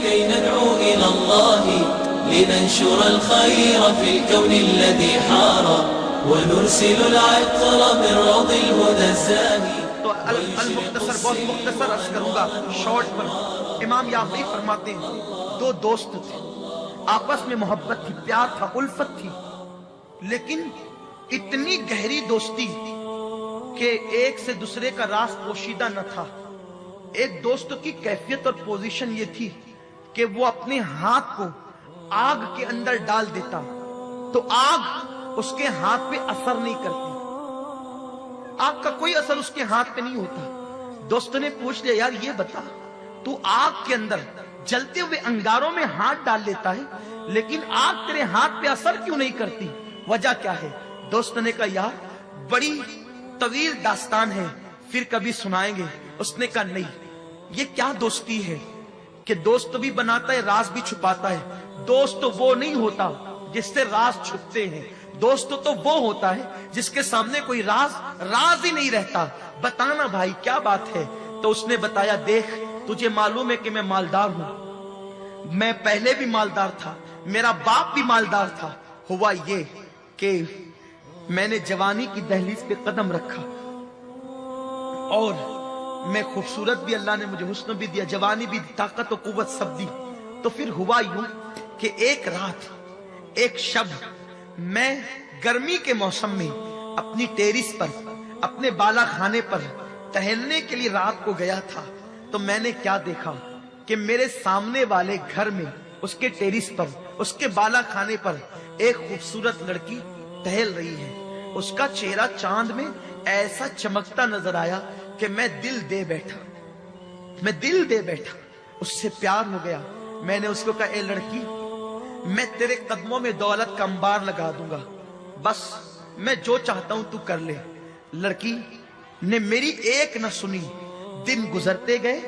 كي ندعو إلى الله لننشر الخير في الكون الذي حار ونرسل العطر من روض الهدى الزاهي. تو المختصر بہت مختصر عرض کروں گا شارٹ پر. امام یعقوبی فرماتے ہیں دو دوست تھے، آپس میں محبت تھی، پیار تھا، الفت تھی، لیکن اتنی گہری دوستی کہ ایک سے دوسرے کا راز پوشیدہ نہ تھا. ایک دوست کی کیفیت اور پوزیشن یہ تھی کہ وہ اپنے ہاتھ کو آگ کے اندر ڈال دیتا تو آگ اس کے ہاتھ پہ اثر نہیں کرتی، آگ کا کوئی اثر اس کے ہاتھ پہ نہیں ہوتا. دوست نے پوچھ لیا یار یہ بتا تو آگ کے اندر جلتے ہوئے انگاروں میں ہاتھ ڈال لیتا ہے لیکن آگ تیرے ہاتھ پہ اثر کیوں نہیں کرتی، وجہ کیا ہے؟ دوست نے کہا یار بڑی طویل داستان ہے، پھر کبھی سنائیں گے. اس نے کہا نہیں، یہ کیا دوستی ہے کہ دوست بھی بناتا ہے راز بھی چھپاتا ہے. دوست تو وہ نہیں ہوتا جس سے راز چھپتے ہیں، دوست تو وہ ہوتا ہے جس کے سامنے کوئی راز ہی نہیں رہتا. بتانا بھائی کیا بات ہے؟ تو اس نے بتایا دیکھ تجھے معلوم ہے کہ میں مالدار ہوں، میں پہلے بھی مالدار تھا، میرا باپ بھی مالدار تھا. ہوا یہ کہ میں نے جوانی کی دہلیز پہ قدم رکھا اور میں خوبصورت بھی، اللہ نے مجھے حسن بھی دیا، جوانی بھی، طاقت و قوت سب دی. تو پھر ہوا یوں کہ ایک رات ایک شب میں گرمی کے موسم میں اپنی ٹیرس پر اپنے بالا خانے پر ٹہلنے کے لیے رات کو گیا تھا. تو میں نے کیا دیکھا کہ میرے سامنے والے گھر میں اس کے ٹیرس پر اس کے بالا خانے پر ایک خوبصورت لڑکی ٹہل رہی ہے. اس کا چہرہ چاند میں ایسا چمکتا نظر آیا کہ میں دل دے بیٹھا، اس سے پیار ہو گیا. میں نے اس کو کہا اے لڑکی میں تیرے قدموں میں دولت کا انبار لگا دوں گا، بس میں جو چاہتا ہوں تو کر لے. لڑکی نے میری ایک نہ سنی. دن گزرتے گئے،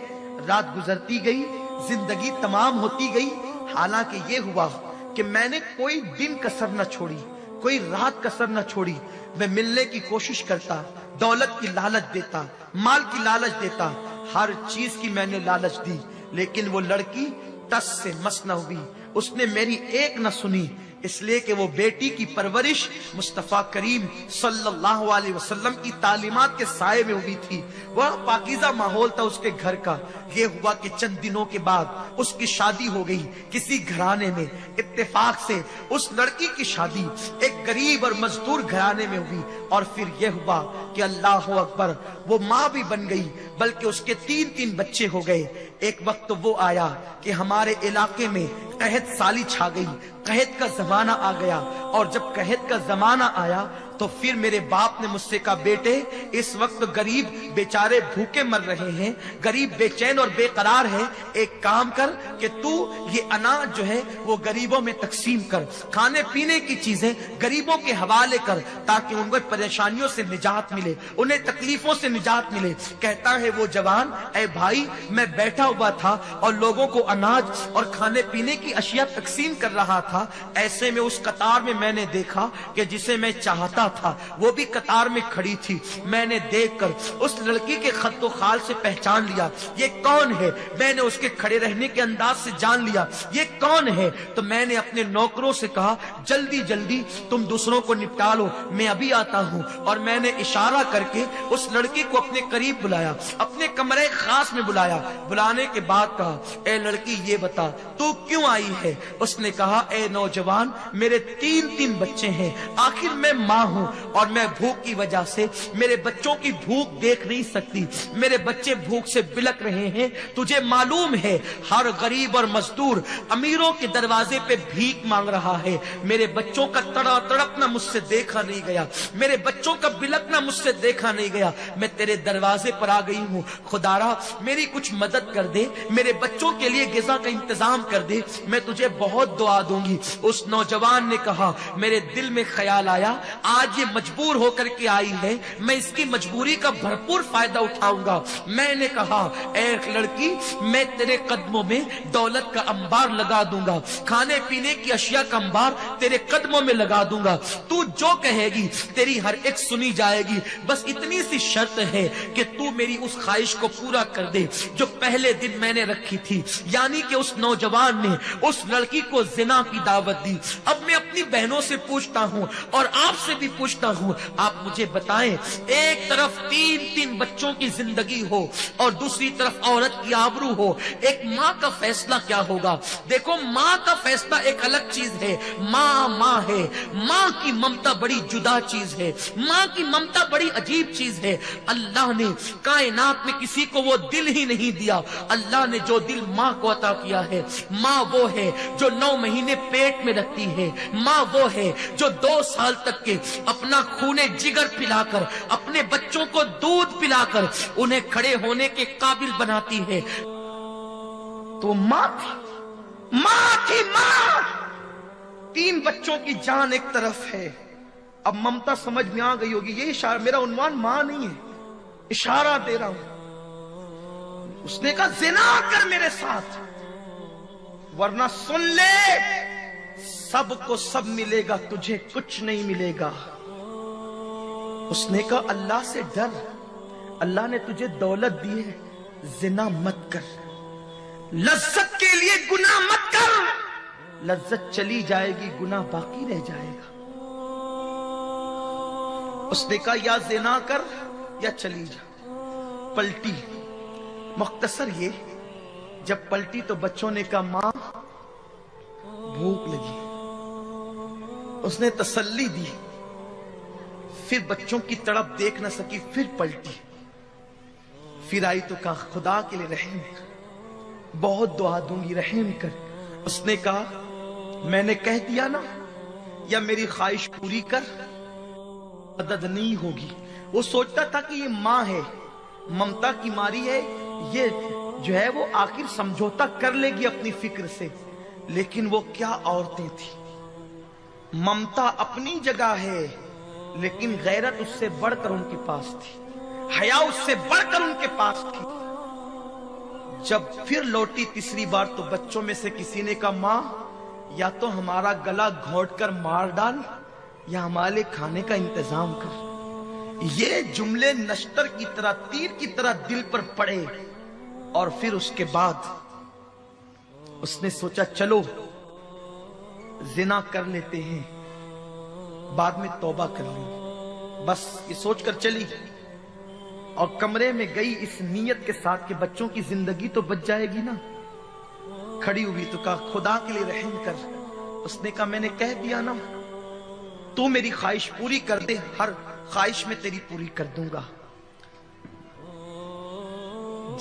رات گزرتی گئی، زندگی تمام ہوتی گئی. حالانکہ یہ ہوا کہ میں نے کوئی دن کسر نہ چھوڑی، کوئی رات کسر نہ چھوڑی. میں ملنے کی کوشش کرتا، دولت کی لالچ دیتا، مال کی لالچ دیتا، ہر چیز کی میں نے لالچ دی، لیکن وہ لڑکی ٹس سے مس نہ ہوئی. اس نے میری ایک نہ سنی، اس لیے کہ وہ بیٹی کی پرورش مصطفیٰ کریم صلی اللہ علیہ وسلم کی تعلیمات کے سائے میں ہوئی تھی. وہ پاکیزہ ماحول تھا اس کے گھر کا. یہ ہوا کہ چند دنوں کے بعد اس کی شادی ہو گئی کسی گھرانے میں. اتفاق سے اس لڑکی کی شادی ایک غریب اور مزدور گھرانے میں ہوئی. اور پھر یہ ہوا کہ اللہ اکبر وہ ماں بھی بن گئی، بلکہ اس کے 3 بچے ہو گئے. ایک وقت وہ آیا کہ ہمارے علاقے میں قحط سالی چھا گئی، قحط کا زمانہ آ گیا. اور جب قحط کا زمانہ آیا تو پھر میرے باپ نے مجھ سے کہا بیٹے اس وقت غریب بیچارے بھوکے مر رہے ہیں، غریب بے چین اور بے قرار ہے، ایک کام کر کہ تو یہ اناج جو ہے وہ غریبوں میں تقسیم کر، کھانے پینے کی چیزیں غریبوں کے حوالے کر تاکہ ان کو پریشانیوں سے نجات ملے، انہیں تکلیفوں سے نجات ملے. کہتا ہے وہ جوان اے بھائی میں بیٹھا ہوا تھا اور لوگوں کو اناج اور کھانے پینے کی اشیاء تقسیم کر رہا تھا. ایسے میں اس قطار میں میں نے دیکھا کہ جسے میں چاہتا تھا وہ بھی قطار میں کھڑی تھی. میں نے دیکھ کر اس لڑکی کے خط و خال سے پہچان لیا یہ کون ہے. میں نے اس کے کھڑے رہنے کے انداز سے جان لیا یہ کون ہے. تو میں نے اپنے نوکروں سے کہا جلدی جلدی تم دوسروں کو نپٹا لو میں ابھی آتا ہوں. اور میں نے اشارہ کر کے اس لڑکی کو اپنے قریب بلایا، اپنے کمرے خاص میں بلایا. بلانے کے بعد کہا اے لڑکی یہ بتا تو کیوں آئی ہے؟ اس نے کہا اے نوجوان میرے 3 بچے ہیں، آخر میں ماں ہوں اور میں بھوک کی وجہ سے میرے بچوں کی بھوک دیکھ نہیں سکتی، میرے بچے بھوک سے بلک رہے ہیں. تجھے معلوم ہے ہر غریب اور مزدور امیروں کے دروازے پہ بھیک مانگ رہا ہے. میرے بچوں کا تڑپنا مجھ سے دیکھا نہیں گیا، میرے بچوں کا بلکنا مجھ سے دیکھا نہیں گیا. میں تیرے دروازے پر آ گئی ہوں، خدارا میری کچھ مدد کر دے، میرے بچوں کے لیے غذا کا انتظام کر دے، میں تجھے بہت دعا دوں گی. اس نوجوان نے کہا میرے دل میں خیال آیا آج آج یہ مجبور ہو کر کے آئی ہے, میں اس کی مجبوری کا بھرپور فائدہ اٹھاؤں گا. میں نے کہا اے لڑکی, میں تیرے قدموں میں دولت کا انبار لگا دوں گا, کھانے پینے کی اشیاء کا انبار تیرے قدموں میں لگا دوں گا, تو جو کہے گی تیری ہر ایک سنی جائے گی. بس اتنی سی شرط ہے کہ تو میری اس خواہش کو پورا کر دے جو پہلے دن میں نے رکھی تھی, یعنی کہ اس نوجوان نے اس لڑکی کو زنا کی دعوت دی. اب میں اپنی بہنوں سے پوچھتا ہوں اور آپ سے بھی پوچھتا ہوں, آپ مجھے بتائیں, ایک طرف تین بچوں کی زندگی ہو اور دوسری طرف عورت کی آبرو ہو, ایک ماں کا فیصلہ کیا ہوگا؟ دیکھو ماں کا فیصلہ ایک الگ چیز ہے. ماں ہے, ماں کی ممتا بڑی جدا چیز ہے, ماں کی ممتا بڑی عجیب چیز ہے. اللہ نے کائنات میں کسی کو وہ دل ہی نہیں دیا. اللہ نے جو دل ماں کو عطا کیا ہے, ماں وہ ہے جو 9 مہینے پیٹ میں رکھتی ہے, ماں وہ ہے جو 2 سال تک کے اپنا خون جگر پلا کر, اپنے بچوں کو دودھ پلا کر انہیں کھڑے ہونے کے قابل بناتی ہے. تو ماں تھی. 3 بچوں کی جان ایک طرف ہے. اب ممتا سمجھ میں آ گئی ہوگی, یہ اشارہ, میرا عنوان ماں نہیں ہے, اشارہ دے رہا ہوں. اس نے کہا زنا کر میرے ساتھ, ورنہ سن لے, سب کو سب ملے گا, تجھے کچھ نہیں ملے گا. اس نے کہا اللہ سے ڈر, اللہ نے تجھے دولت دی ہے, زنا مت کر, لذت کے لیے گناہ مت کر, لذت چلی جائے گی, گناہ باقی رہ جائے گا. اس نے کہا یا زنا کر یا چلی جا. پلٹی. مختصر یہ, جب پلٹی تو بچوں نے کہا ماں بھوک لگی. اس نے تسلی دی, پھر بچوں کی تڑپ دیکھ نہ سکی, پھر پلٹی. پھر آئی تو کہا خدا کے لیے رحم کر, بہت دعا دوں گی, رحم کر. اس نے کہا میں نے کہہ دیا نا, یا میری خواہش پوری کر, مدد نہیں ہوگی. وہ سوچتا تھا کہ یہ ماں ہے, ممتا کی ماری ہے, یہ جو ہے وہ آخر سمجھوتا کر لے گی اپنی فکر سے. لیکن وہ کیا عورتیں تھیں. ممتا اپنی جگہ ہے, لیکن غیرت اس سے بڑھ کر ان کے پاس تھی, حیا اس سے بڑھ کر ان کے پاس تھی. جب پھر لوٹی تیسری بار تو بچوں میں سے کسی نے کہا ماں یا تو ہمارا گلا گھونٹ کر مار ڈال یا ہمارے کھانے کا انتظام کر. یہ جملے نشتر کی طرح, تیر کی طرح دل پر پڑے. اور پھر اس کے بعد اس نے سوچا چلو زنا کر لیتے ہیں, بعد میں توبہ کر لیں. بس یہ سوچ کر چلی اور کمرے میں گئی اس نیت کے ساتھ کہ بچوں کی زندگی تو بچ جائے گی نا. کھڑی ہوئی تو کہا خدا کے لیے رحم کر. اس نے کہا میں نے کہہ دیا نا, تو میری خواہش پوری کر دے, ہر خواہش میں تیری پوری کر دوں گا.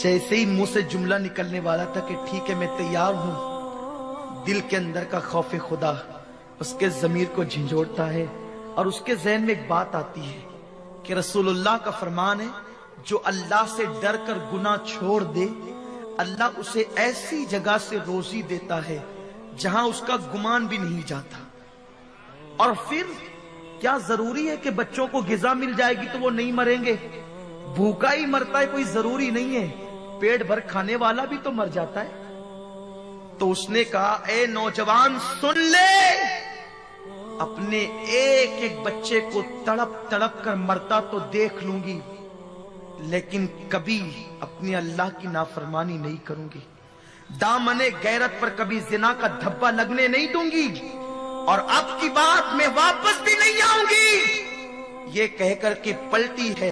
جیسے ہی منہ سے جملہ نکلنے والا تھا کہ ٹھیک ہے میں تیار ہوں, دل کے اندر کا خوف خدا اس کے ضمیر کو جھنجھوڑتا ہے اور اس کے ذہن میں ایک بات آتی ہے کہ رسول اللہ کا فرمان ہے جو اللہ سے ڈر کر گناہ چھوڑ دے, اللہ اسے ایسی جگہ سے روزی دیتا ہے جہاں اس کا گمان بھی نہیں جاتا. اور پھر کیا ضروری ہے کہ بچوں کو غذا مل جائے گی تو وہ نہیں مریں گے؟ بھوکا ہی مرتا ہے, کوئی ضروری نہیں ہے, پیٹ بھر کھانے والا بھی تو مر جاتا ہے. تو اس نے کہا اے نوجوان سن لے, اپنے ایک ایک بچے کو تڑپ تڑپ کر مرتا تو دیکھ لوں گی, لیکن کبھی اپنے اللہ کی نافرمانی نہیں کروں گی. دامن غیرت پر کبھی زنا کا دھبا لگنے نہیں دوں گی, اور اب کی بات میں واپس بھی نہیں آؤں گی. یہ کہہ کر کے پلٹی ہے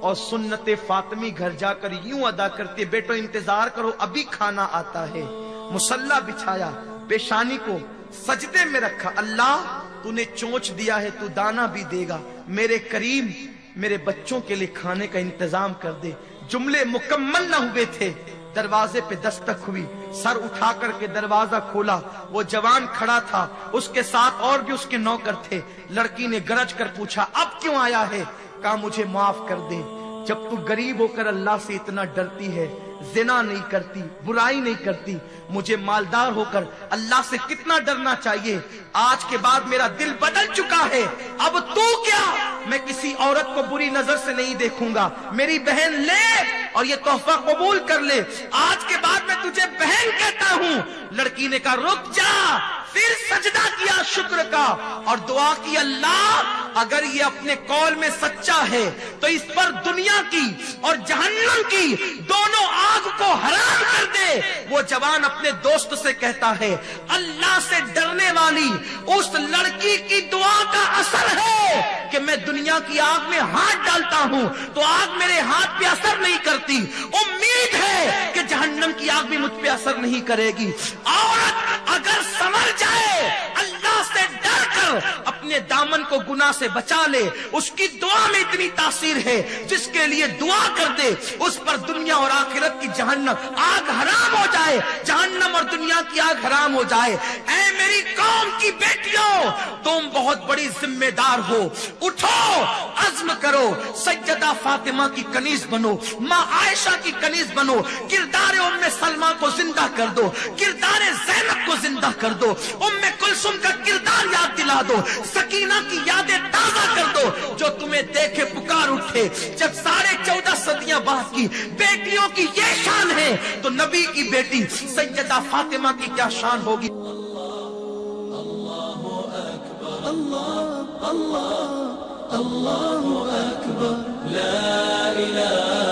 اور سنت فاطمی گھر جا کر یوں ادا کرتے, بیٹو انتظار کرو ابھی کھانا آتا ہے. مصلی بچھایا, پیشانی کو سجدے میں رکھا, اللہ تو نے چونچ دیا ہے تو دانا بھی دے گا, میرے کریم میرے بچوں کے لیے کھانے کا انتظام کر دے. جملے مکمل نہ ہوئے تھے, دروازے پہ دستک ہوئی, سر اٹھا کر کے دروازہ کھولا. وہ جوان کھڑا تھا, اس کے ساتھ اور بھی اس کے نوکر تھے. لڑکی نے گرج کر پوچھا اب کیوں آیا ہے؟ کہا مجھے معاف کر دے, جب تو غریب ہو کر اللہ سے اتنا ڈرتی ہے زنا نہیں کرتی، برائی نہیں کرتی، مجھے مالدار ہو کر اللہ سے کتنا ڈرنا چاہیے۔ آج کے بعد میرا دل بدل چکا ہے، اب تو کیا، میں کسی عورت کو بری نظر سے نہیں دیکھوں گا۔ میری بہن لے اور یہ تحفہ قبول کر لے، آج کے بعد میں تجھے بہن کہتا ہوں۔ لڑکی نے کہا رک جا، پھر سجدہ کیا شکر کا اور دعا کی، اللہ اگر یہ اپنے قول میں سچا ہے تو اس پر دنیا کی اور جہنم کی دونوں آگ کو حرام کر دے۔ وہ جوان اپنے دوست سے کہتا ہے اللہ سے ڈرنے والی اس لڑکی کی دعا کا اثر ہے کہ میں دنیا کی آگ میں ہاتھ ڈالتا ہوں تو آگ میرے ہاتھ پہ اثر نہیں کرتی، امید ہے کہ جہنم کی آگ بھی مجھ پہ اثر نہیں کرے گی۔ عورت اگر سمجھ جائے، اللہ سے ڈر کر اپنے دامن کو گناہ سے بچا لے، اس کی دعا میں اتنی تاثیر ہے، جس کے لیے دعا کر دے اس پر دنیا اور آخرت کی جہنم آگ حرام ہو جائے، جہنم اور دنیا کی آگ حرام ہو جائے۔ اے میری قوم کی بیٹیوں، تم بہت بڑی ذمہ دار ہو، اٹھو، عزم کرو، سیدہ فاطمہ کی کنیز بنو، ماں عائشہ کی کنیز بنو، کردار ام سلمہ کو زندہ کر دو، کردار زینب کو زندہ کر دو، ام کلثوم کا کردار یاد دلا دو، سکینہ کی یادیں تازہ کر دو، جو تمہیں دیکھے پکار اٹھے۔ جب 14.5 صدیاں بعد کی بیٹیوں کی یہ شان ہے تو نبی کی بیٹی سیدہ فاطمہ کی کیا شان ہوگی۔ اللہ اکبر، لا الہ